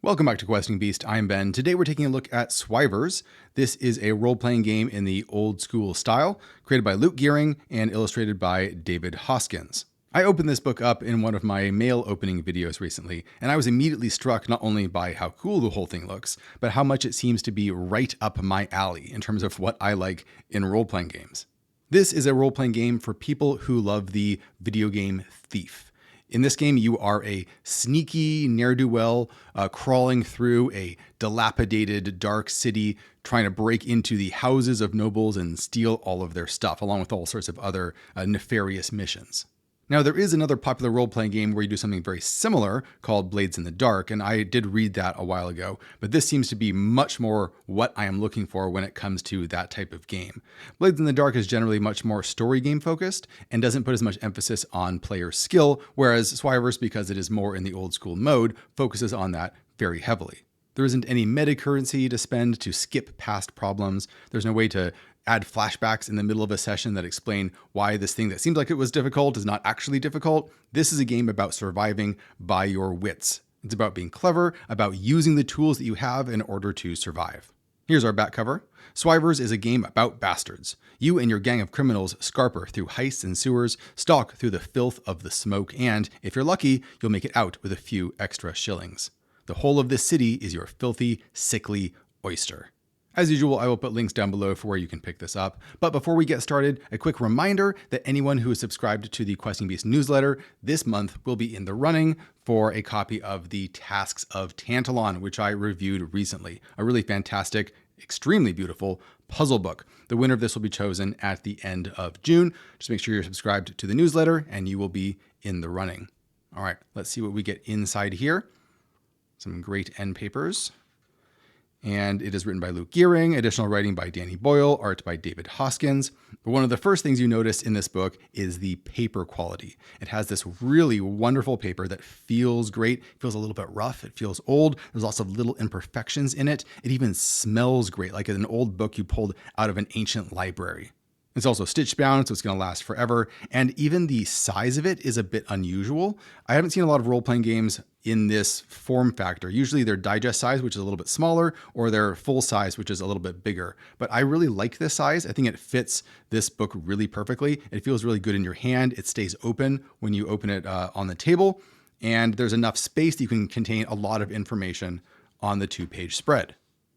Welcome back to Questing Beast. I'm Ben. Today we're taking a look at Swivers. This is a role-playing game in the old school style, created by Luke Gearing and illustrated by David Hoskins. I opened this book up in one of my mail opening videos recently, and I was immediately struck not only by how cool the whole thing looks, but how much it seems to be right up my alley in terms of what I like in role-playing games. This is a role-playing game for people who love the video game Thief. In this game, you are a sneaky ne'er-do-well crawling through a dilapidated dark city, trying to break into the houses of nobles and steal all of their stuff, along with all sorts of other nefarious missions. Now, there is another popular role-playing game where you do something very similar called Blades in the Dark, and I did read that a while ago, but this seems to be much more what I am looking for when it comes to that type of game. Blades in the Dark is generally much more story game focused and doesn't put as much emphasis on player skill, whereas Swivers, because it is more in the old school mode, focuses on that very heavily. There isn't any meta currency to spend to skip past problems. There's no way to add flashbacks in the middle of a session that explain why this thing that seems like it was difficult is not actually difficult. This is a game about surviving by your wits. It's about being clever, about using the tools that you have in order to survive. Here's our back cover. Swivers is a game about bastards. You and your gang of criminals scarper through heists and sewers, stalk through the filth of the smoke, and, if you're lucky, you'll make it out with a few extra shillings. The whole of this city is your filthy, sickly oyster. As usual, I will put links down below for where you can pick this up. But before we get started, a quick reminder that anyone who is subscribed to the Questing Beast newsletter this month will be in the running for a copy of the Tasks of Tantalon, which I reviewed recently. A really fantastic, extremely beautiful puzzle book. The winner of this will be chosen at the end of June. Just make sure you're subscribed to the newsletter and you will be in the running. All right, let's see what we get inside here. Some great end papers. And it is written by Luke Gearing, additional writing by Danny Boyle, art by David Hoskins. But one of the first things you notice in this book is the paper quality. It has this really wonderful paper that feels great, feels a little bit rough, it feels old. There's lots of little imperfections in it. It even smells great, like an old book you pulled out of an ancient library. It's also stitch bound, so it's going to last forever. And even the size of it is a bit unusual. I haven't seen a lot of role-playing games in this form factor. Usually they're digest size, which is a little bit smaller, or they're full size, which is a little bit bigger. But I really like this size. I think it fits this book really perfectly. It feels really good in your hand. It stays open when you open it on the table. And there's enough space that you can contain a lot of information on the 2-page spread.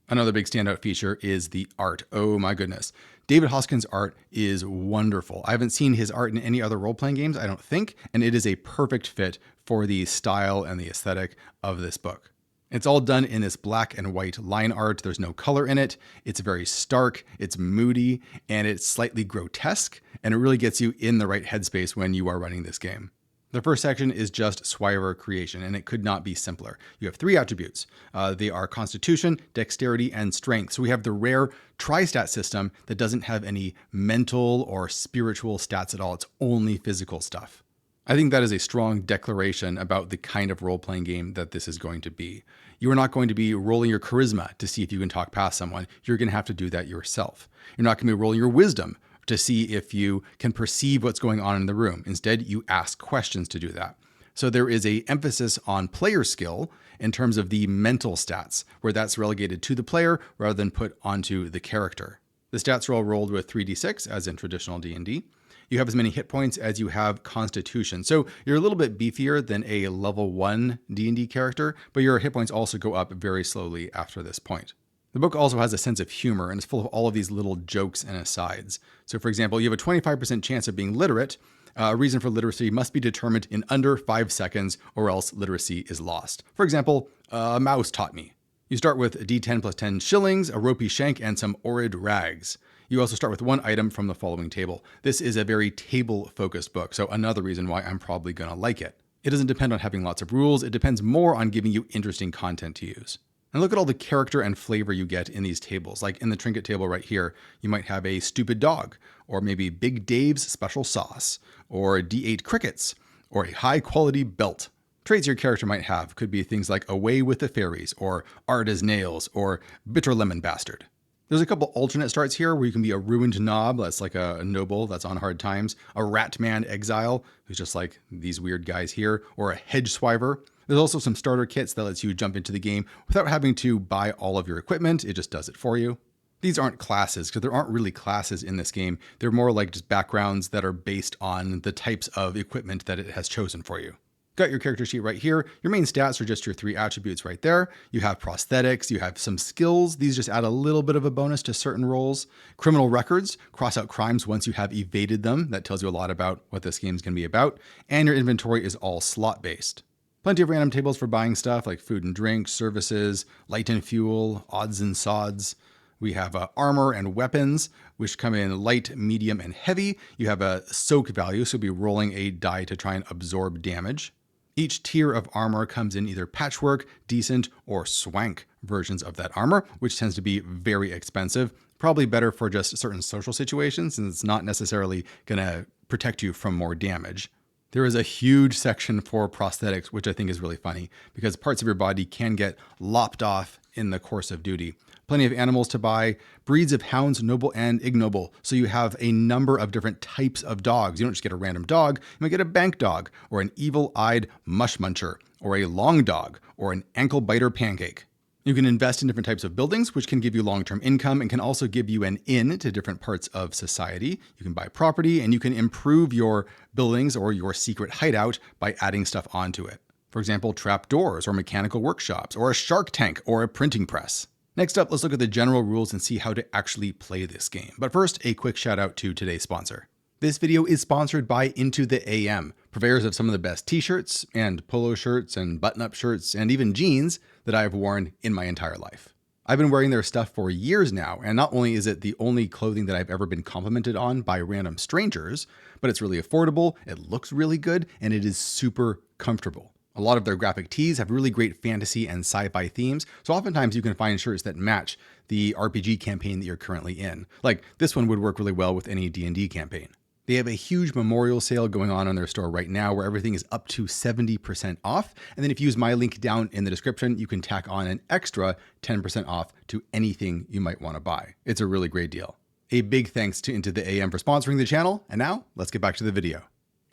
Another big standout feature is the art. Oh my goodness. David Hoskins' art is wonderful. I haven't seen his art in any other role-playing games, I don't think, and it is a perfect fit for the style and the aesthetic of this book. It's all done in this black and white line art. There's no color in it. It's very stark, it's moody, and it's slightly grotesque, and it really gets you in the right headspace when you are running this game. The first section is just Swiver creation, and it could not be simpler. You have 3 attributes. They are Constitution, Dexterity, and Strength. So we have the rare tri-stat system that doesn't have any mental or spiritual stats at all. It's only physical stuff. I think that is a strong declaration about the kind of role-playing game that this is going to be. You are not going to be rolling your charisma to see if you can talk past someone. You're going to have to do that yourself. You're not going to be rolling your wisdom to see if you can perceive what's going on in the room. Instead, you ask questions to do that. So there is an emphasis on player skill in terms of the mental stats, where that's relegated to the player rather than put onto the character. The stats are all rolled with 3d6, as in traditional D&D. You have as many hit points as you have Constitution. So you're a little bit beefier than a level 1 D&D character, but your hit points also go up very slowly after this point. The book also has a sense of humor and is full of all of these little jokes and asides. So for example, you have a 25% chance of being literate. A reason for literacy must be determined in under 5 seconds or else literacy is lost. For example, a mouse taught me. You start with a D10 plus 10 shillings, a ropey shank, and some horrid rags. You also start with 1 item from the following table. This is a very table-focused book, so another reason why I'm probably going to like it. It doesn't depend on having lots of rules. It depends more on giving you interesting content to use. And look at all the character and flavor you get in these tables. Like in the trinket table right here, you might have a stupid dog, or maybe Big Dave's special sauce, or D8 crickets, or a high quality belt. Traits your character might have could be things like away with the fairies, or art as nails, or bitter lemon bastard. There's a couple alternate starts here where you can be a ruined knob, that's like a noble that's on hard times, a rat man exile, who's just like these weird guys here, or a hedge swiver. There's also some starter kits that lets you jump into the game without having to buy all of your equipment. It just does it for you. These aren't classes because there aren't really classes in this game. They're more like just backgrounds that are based on the types of equipment that it has chosen for you. Got your character sheet right here. Your main stats are just your 3 attributes right there. You have prosthetics, you have some skills. These just add a little bit of a bonus to certain roles. Criminal records, cross out crimes once you have evaded them. That tells you a lot about what this game's going to be about. And your inventory is all slot based. Plenty of random tables for buying stuff like food and drink, services, light and fuel, odds and sods. We have armor and weapons, which come in light, medium, and heavy. You have a soak value, so you'll be rolling a die to try and absorb damage. Each tier of armor comes in either patchwork, decent, or swank versions of that armor, which tends to be very expensive. Probably better for just certain social situations, since it's not necessarily going to protect you from more damage. There is a huge section for prosthetics, which I think is really funny, because parts of your body can get lopped off in the course of duty. Plenty of animals to buy, breeds of hounds, noble and ignoble. So you have a number of different types of dogs. You don't just get a random dog, you might get a bank dog, or an evil-eyed mush muncher, or a long dog, or an ankle biter pancake. You can invest in different types of buildings, which can give you long-term income and can also give you an in to different parts of society. You can buy property and you can improve your buildings or your secret hideout by adding stuff onto it. For example, trap doors or mechanical workshops or a shark tank or a printing press. Next up, let's look at the general rules and see how to actually play this game. But first, a quick shout out to today's sponsor. This video is sponsored by Into the AM, purveyors of some of the best t-shirts and polo shirts and button-up shirts and even jeans that I have worn in my entire life. I've been wearing their stuff for years now, and not only is it the only clothing that I've ever been complimented on by random strangers, but it's really affordable, it looks really good, and it is super comfortable. A lot of their graphic tees have really great fantasy and sci-fi themes, so oftentimes you can find shirts that match the RPG campaign that you're currently in. Like this one would work really well with any D&D campaign. They have a huge memorial sale going on their store right now where everything is up to 70% off. And then if you use my link down in the description, you can tack on an extra 10% off to anything you might want to buy. It's a really great deal. A big thanks to Into the AM for sponsoring the channel. And now let's get back to the video.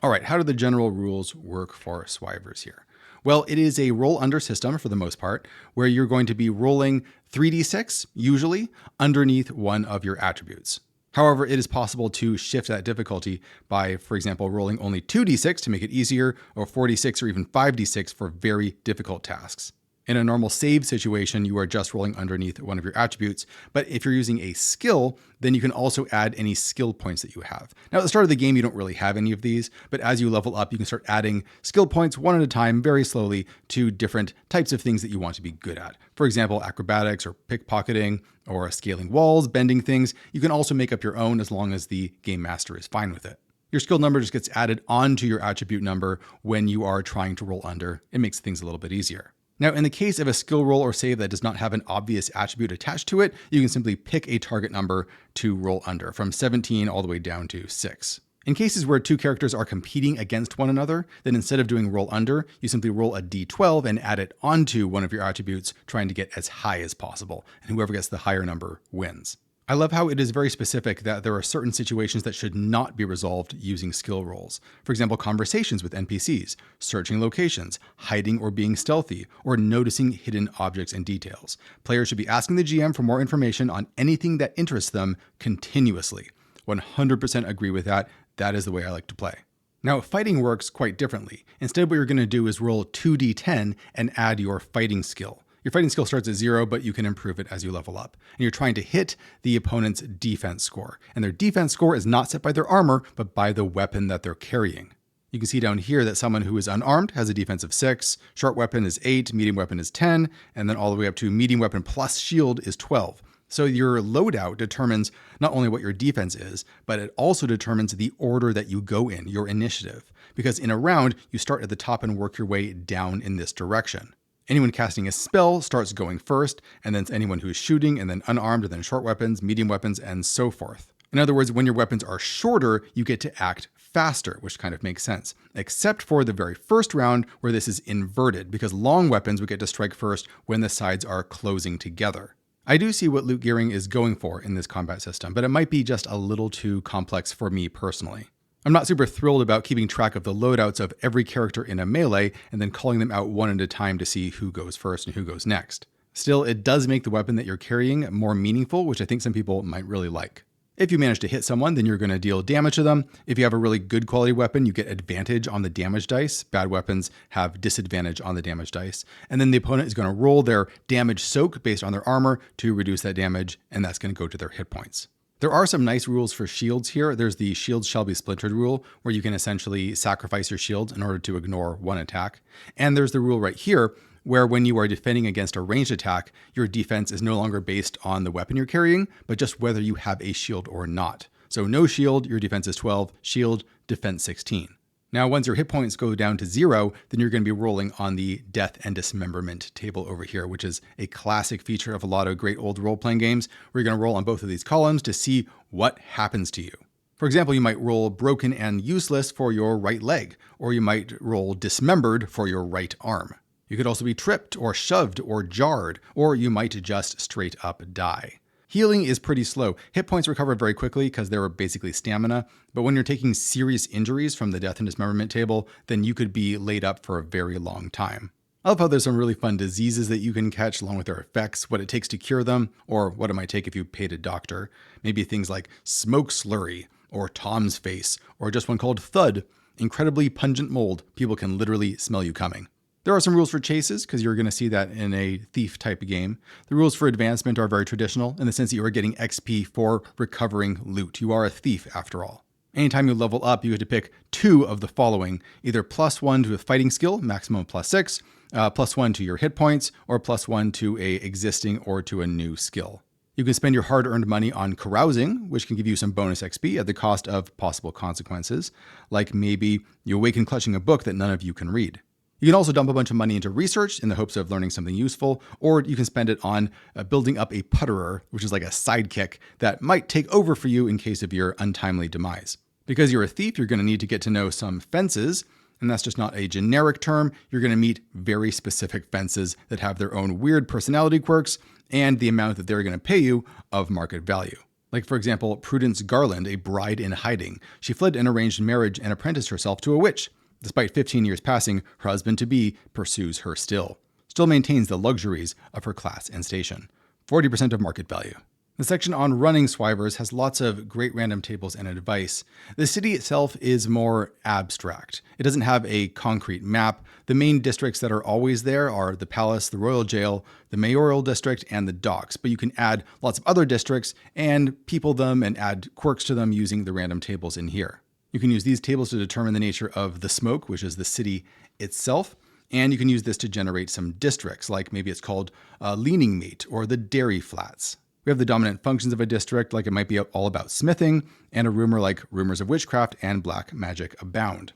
All right, how do the general rules work for Swivers here? Well, it is a roll under system for the most part, where you're going to be rolling 3d6, usually, underneath one of your attributes. However, it is possible to shift that difficulty by, for example, rolling only 2d6 to make it easier, or 4d6 or even 5d6 for very difficult tasks. In a normal save situation, you are just rolling underneath one of your attributes, but if you're using a skill, then you can also add any skill points that you have. Now, at the start of the game, you don't really have any of these, but as you level up, you can start adding skill points one at a time, very slowly, to different types of things that you want to be good at. For example, acrobatics or pickpocketing, or scaling walls, bending things. You can also make up your own as long as the game master is fine with it. Your skill number just gets added onto your attribute number when you are trying to roll under. It makes things a little bit easier. Now, in the case of a skill roll or save that does not have an obvious attribute attached to it, you can simply pick a target number to roll under, from 17 all the way down to 6. In cases where two characters are competing against one another, then instead of doing roll under, you simply roll a d12 and add it onto one of your attributes, trying to get as high as possible, and whoever gets the higher number wins. I love how it is very specific that there are certain situations that should not be resolved using skill rolls. For example, conversations with NPCs, searching locations, hiding or being stealthy, or noticing hidden objects and details. Players should be asking the GM for more information on anything that interests them continuously. 100% agree with that. That is the way I like to play. Now, fighting works quite differently. Instead, what you're going to do is roll 2d10 and add your fighting skill. Your fighting skill starts at 0, but you can improve it as you level up. And you're trying to hit the opponent's defense score. And their defense score is not set by their armor, but by the weapon that they're carrying. You can see down here that someone who is unarmed has a defense of 6, short weapon is 8, medium weapon is 10, and then all the way up to medium weapon plus shield is 12. So your loadout determines not only what your defense is, but it also determines the order that you go in, your initiative. Because in a round, you start at the top and work your way down in this direction. Anyone casting a spell starts going first, and then anyone who is shooting, and then unarmed, and then short weapons, medium weapons, and so forth. In other words, when your weapons are shorter, you get to act faster, which kind of makes sense. Except for the very first round, where this is inverted, because long weapons would get to strike first when the sides are closing together. I do see what loot gearing is going for in this combat system, but it might be just a little too complex for me personally. I'm not super thrilled about keeping track of the loadouts of every character in a melee and then calling them out one at a time to see who goes first and who goes next. Still, it does make the weapon that you're carrying more meaningful, which I think some people might really like. If you manage to hit someone, then you're going to deal damage to them. If you have a really good quality weapon, you get advantage on the damage dice. Bad weapons have disadvantage on the damage dice. And then the opponent is going to roll their damage soak based on their armor to reduce that damage, and that's going to go to their hit points. There are some nice rules for shields here. There's the shields shall be splintered rule, where you can essentially sacrifice your shields in order to ignore one attack. And there's the rule right here, where when you are defending against a ranged attack, your defense is no longer based on the weapon you're carrying, but just whether you have a shield or not. So no shield, your defense is 12, shield, defense 16. Now, once your hit points go down to 0, then you're going to be rolling on the death and dismemberment table over here, which is a classic feature of a lot of great old role-playing games, where you're going to roll on both of these columns to see what happens to you. For example, you might roll broken and useless for your right leg, or you might roll dismembered for your right arm. You could also be tripped or shoved or jarred, or you might just straight up die. Healing is pretty slow. Hit points recover very quickly because they're basically stamina, but when you're taking serious injuries from the death and dismemberment table, then you could be laid up for a very long time. I love how there's some really fun diseases that you can catch along with their effects, what it takes to cure them, or what it might take if you paid a doctor. Maybe things like smoke slurry, or Tom's face, or just one called Thud, incredibly pungent mold. People can literally smell you coming. There are some rules for chases, because you're going to see that in a thief type of game. The rules for advancement are very traditional, in the sense that you are getting XP for recovering loot. You are a thief, after all. Anytime you level up, you get to pick 2 of the following, either +1 to a fighting skill, maximum +6, +1 to your hit points, or +1 to a existing or to a new skill. You can spend your hard-earned money on carousing, which can give you some bonus XP at the cost of possible consequences, like maybe you awaken clutching a book that none of you can read. You can also dump a bunch of money into research in the hopes of learning something useful, or you can spend it on building up a putterer, which is like a sidekick that might take over for you in case of your untimely demise. Because you're a thief, you're going to need to get to know some fences, and that's just not a generic term. You're going to meet very specific fences that have their own weird personality quirks and the amount that they're going to pay you of market value. Like, for example, Prudence Garland, a bride in hiding. She fled an arranged marriage and apprenticed herself to a witch. Despite 15 years passing, her husband-to-be pursues her still maintains the luxuries of her class and station. 40% of market value. The section on running Swivers has lots of great random tables and advice. The city itself is more abstract. It doesn't have a concrete map. The main districts that are always there are the palace, the royal jail, the mayoral district, and the docks. But you can add lots of other districts and people them and add quirks to them using the random tables in here. You can use these tables to determine the nature of the smoke, which is the city itself. And you can use this to generate some districts, like maybe it's called Leaning Meat or the Dairy Flats. We have the dominant functions of a district, like it might be all about smithing, and a rumor like rumors of witchcraft and black magic abound.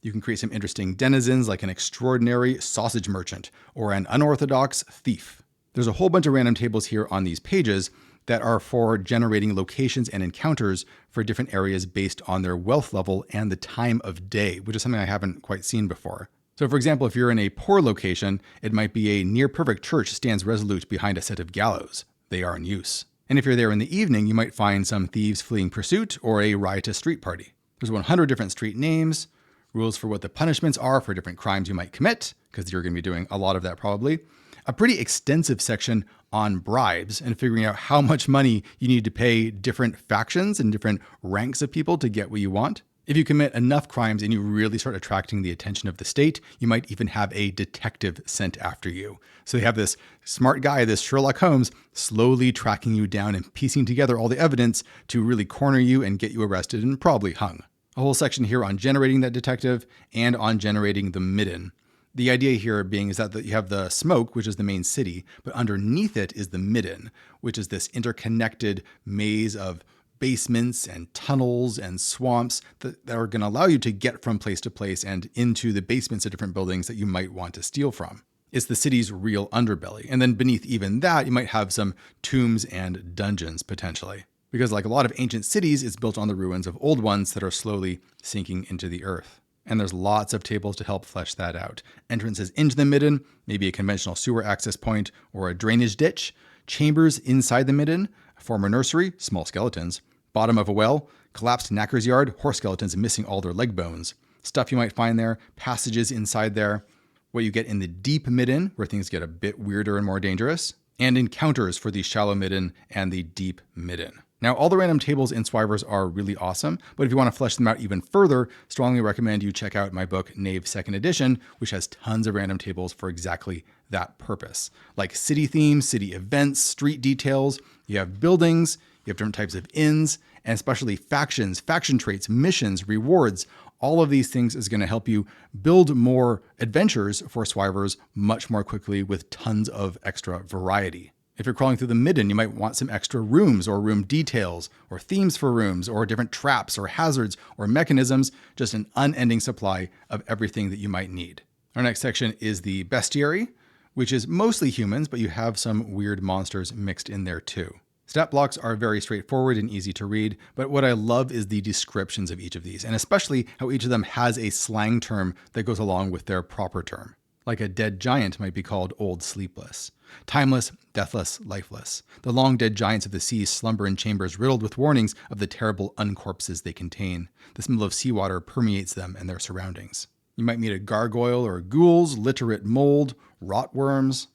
You can create some interesting denizens, like an extraordinary sausage merchant or an unorthodox thief. There's a whole bunch of random tables here on these pages that are for generating locations and encounters for different areas based on their wealth level and the time of day, which is something I haven't quite seen before. So for example, if you're in a poor location, it might be a near-perfect church stands resolute behind a set of gallows. They are in use. And if you're there in the evening, you might find some thieves fleeing pursuit or a riotous street party. There's 100 different street names, rules for what the punishments are for different crimes you might commit, because you're going to be doing a lot of that probably. A pretty extensive section on bribes and figuring out how much money you need to pay different factions and different ranks of people to get what you want. If you commit enough crimes and you really start attracting the attention of the state, you might even have a detective sent after you. So they have this smart guy, this Sherlock Holmes, slowly tracking you down and piecing together all the evidence to really corner you and get you arrested and probably hung. A whole section here on generating that detective and on generating the Miden. The idea here being is that you have the smoke, which is the main city, but underneath it is the Miden, which is this interconnected maze of basements and tunnels and swamps that are going to allow you to get from place to place and into the basements of different buildings that you might want to steal from. It's the city's real underbelly. And then beneath even that, you might have some tombs and dungeons potentially. Because like a lot of ancient cities, it's built on the ruins of old ones that are slowly sinking into the earth. And there's lots of tables to help flesh that out. Entrances into the Miden, maybe a conventional sewer access point or a drainage ditch, chambers inside the Miden, a former nursery, small skeletons, bottom of a well, collapsed knacker's yard, horse skeletons missing all their leg bones. Stuff you might find there, passages inside there, what you get in the deep Miden, where things get a bit weirder and more dangerous, and encounters for the shallow Miden and the deep Miden. Now, all the random tables in Swivers are really awesome, but if you want to flesh them out even further, strongly recommend you check out my book, Knave 2nd Edition, which has tons of random tables for exactly that purpose. Like city themes, city events, street details, you have buildings, you have different types of inns, and especially factions, faction traits, missions, rewards. All of these things is going to help you build more adventures for Swivers much more quickly with tons of extra variety. If you're crawling through the Miden, you might want some extra rooms or room details or themes for rooms or different traps or hazards or mechanisms, just an unending supply of everything that you might need. Our next section is the Bestiary, which is mostly humans, but you have some weird monsters mixed in there too. Stat blocks are very straightforward and easy to read, but what I love is the descriptions of each of these, and especially how each of them has a slang term that goes along with their proper term. Like a dead giant might be called Old Sleepless. Timeless, deathless, lifeless. The long dead giants of the sea slumber in chambers riddled with warnings of the terrible uncorpses they contain. The smell of seawater permeates them and their surroundings. You might meet a gargoyle or ghouls, literate mold, rotworms.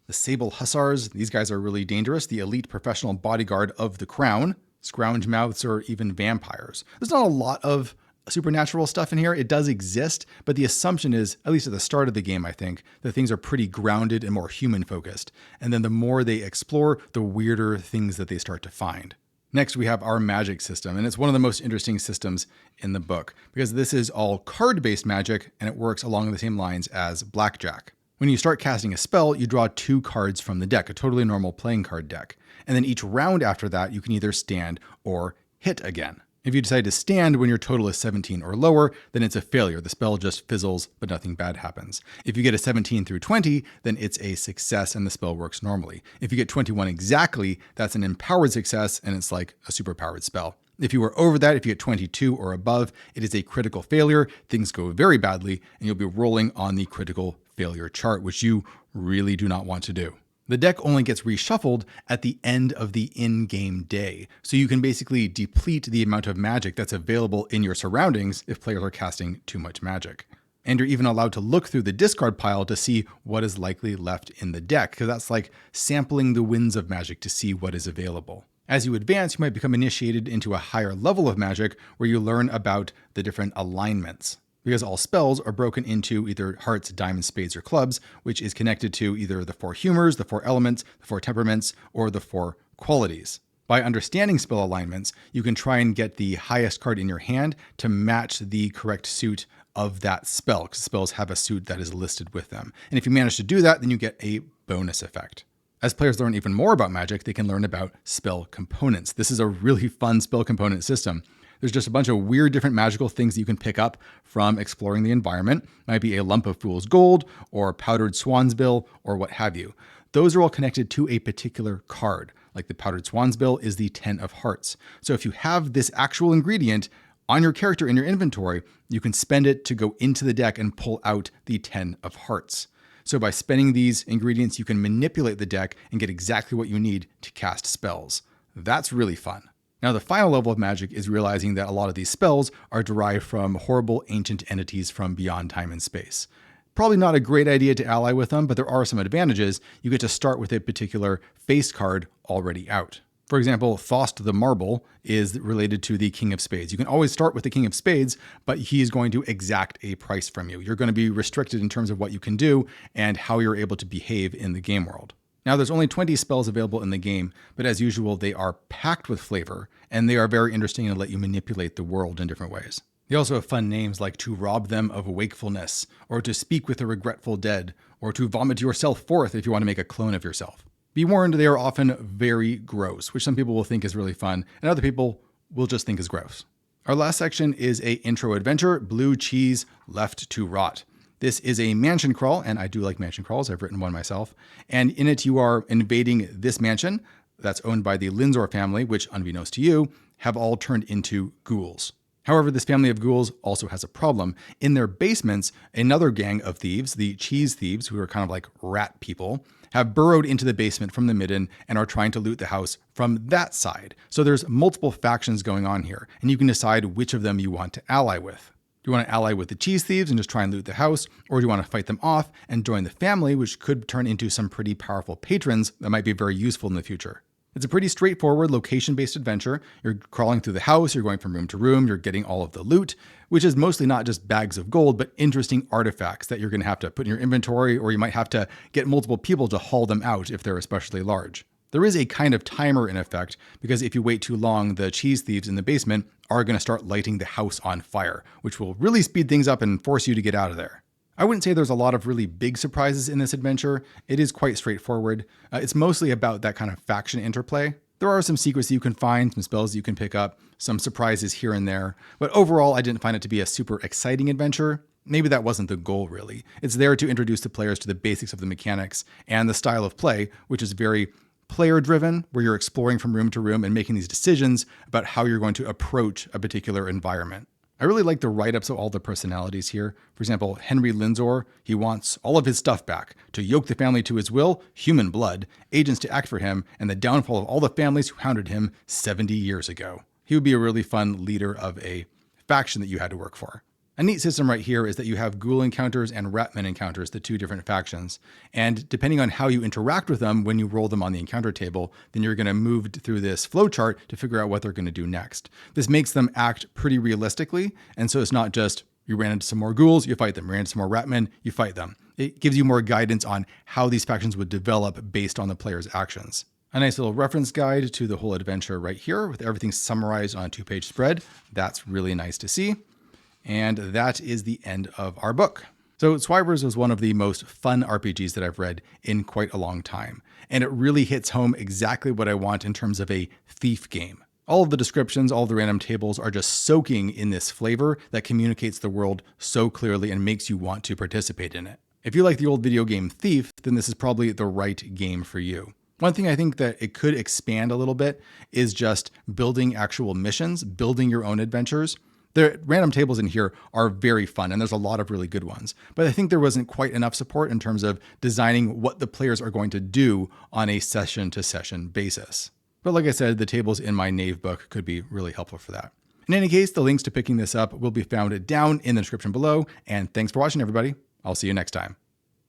The sable hussars, these guys are really dangerous. The elite professional bodyguard of the crown. Scrounge mouths or even vampires. There's not a lot of supernatural stuff in here. It does exist, but the assumption is, at least at the start of the game, I think, that things are pretty grounded and more human focused. And then the more they explore, the weirder things that they start to find. Next, we have our magic system, and it's one of the most interesting systems in the book because this is all card-based magic and it works along the same lines as blackjack. When you start casting a spell, you draw 2 cards from the deck, a totally normal playing card deck. And then each round after that, you can either stand or hit again. If you decide to stand when your total is 17 or lower, then it's a failure. The spell just fizzles, but nothing bad happens. If you get a 17 through 20, then it's a success and the spell works normally. If you get 21 exactly, that's an empowered success and it's like a superpowered spell. If you are over that, if you get 22 or above, it is a critical failure. Things go very badly and you'll be rolling on the critical failure chart, which you really do not want to do. The deck only gets reshuffled at the end of the in-game day, so you can basically deplete the amount of magic that's available in your surroundings if players are casting too much magic. And you're even allowed to look through the discard pile to see what is likely left in the deck, because that's like sampling the winds of magic to see what is available. As you advance, you might become initiated into a higher level of magic where you learn about the different alignments. Because all spells are broken into either hearts, diamonds, spades, or clubs, which is connected to either the 4 humors, the 4 elements, the 4 temperaments, or the 4 qualities. By understanding spell alignments, you can try and get the highest card in your hand to match the correct suit of that spell, because spells have a suit that is listed with them. And if you manage to do that, then you get a bonus effect. As players learn even more about magic, they can learn about spell components. This is a really fun spell component system. There's just a bunch of weird different magical things that you can pick up from exploring the environment. Might be a lump of fool's gold or powdered swan's bill or what have you. Those are all connected to a particular card. Like the powdered swan's bill is the 10 of hearts. So if you have this actual ingredient on your character in your inventory, you can spend it to go into the deck and pull out the 10 of hearts. So by spending these ingredients, you can manipulate the deck and get exactly what you need to cast spells. That's really fun. Now, the final level of magic is realizing that a lot of these spells are derived from horrible ancient entities from beyond time and space. Probably not a great idea to ally with them, but there are some advantages. You get to start with a particular face card already out. For example, Thost the Marble is related to the King of Spades. You can always start with the King of Spades, but he is going to exact a price from you. You're going to be restricted in terms of what you can do and how you're able to behave in the game world. Now, there's only 20 spells available in the game, but as usual, they are packed with flavor, and they are very interesting and let you manipulate the world in different ways. They also have fun names like to rob them of wakefulness, or to speak with the regretful dead, or to vomit yourself forth if you want to make a clone of yourself. Be warned, they are often very gross, which some people will think is really fun, and other people will just think is gross. Our last section is a intro adventure, Blue Cheese Left to Rot. This is a mansion crawl, and I do like mansion crawls. I've written one myself. And in it, you are invading this mansion that's owned by the Lindsor family, which, unbeknownst to you, have all turned into ghouls. However, this family of ghouls also has a problem. In their basements, another gang of thieves, the cheese thieves, who are kind of like rat people, have burrowed into the basement from the Miden and are trying to loot the house from that side. So there's multiple factions going on here, and you can decide which of them you want to ally with. Do you want to ally with the cheese thieves and just try and loot the house? Or do you want to fight them off and join the family, which could turn into some pretty powerful patrons that might be very useful in the future? It's a pretty straightforward location-based adventure. You're crawling through the house, you're going from room to room, you're getting all of the loot, which is mostly not just bags of gold, but interesting artifacts that you're going to have to put in your inventory, or you might have to get multiple people to haul them out if they're especially large. There is a kind of timer in effect, because if you wait too long, the cheese thieves in the basement are going to start lighting the house on fire, which will really speed things up and force you to get out of there. I wouldn't say there's a lot of really big surprises in this adventure. It is quite straightforward. It's mostly about that kind of faction interplay. There are some secrets you can find, some spells you can pick up, some surprises here and there, but overall I didn't find it to be a super exciting adventure. Maybe that wasn't the goal really. It's there to introduce the players to the basics of the mechanics and the style of play, which is very player driven, where you're exploring from room to room and making these decisions about how you're going to approach a particular environment. I really like the write-ups of all the personalities here. For example, Henry Lindsor, he wants all of his stuff back, to yoke the family to his will, human blood, agents to act for him, and the downfall of all the families who hounded him 70 years ago. He would be a really fun leader of a faction that you had to work for. A neat system right here is that you have ghoul encounters and ratmen encounters, the two different factions. And depending on how you interact with them when you roll them on the encounter table, then you're going to move through this flowchart to figure out what they're going to do next. This makes them act pretty realistically. And so it's not just you ran into some more ghouls, you fight them. Ran into some more ratmen, you fight them. It gives you more guidance on how these factions would develop based on the player's actions. A nice little reference guide to the whole adventure right here with everything summarized on a 2-page spread. That's really nice to see. And that is the end of our book. So Swivers was one of the most fun RPGs that I've read in quite a long time. And it really hits home exactly what I want in terms of a thief game. All of the descriptions, all of the random tables are just soaking in this flavor that communicates the world so clearly and makes you want to participate in it. If you like the old video game Thief, then this is probably the right game for you. One thing I think that it could expand a little bit is just building actual missions, building your own adventures. The random tables in here are very fun, and there's a lot of really good ones. But I think there wasn't quite enough support in terms of designing what the players are going to do on a session-to-session basis. But like I said, the tables in my Knave book could be really helpful for that. In any case, the links to picking this up will be found down in the description below. And thanks for watching, everybody. I'll see you next time.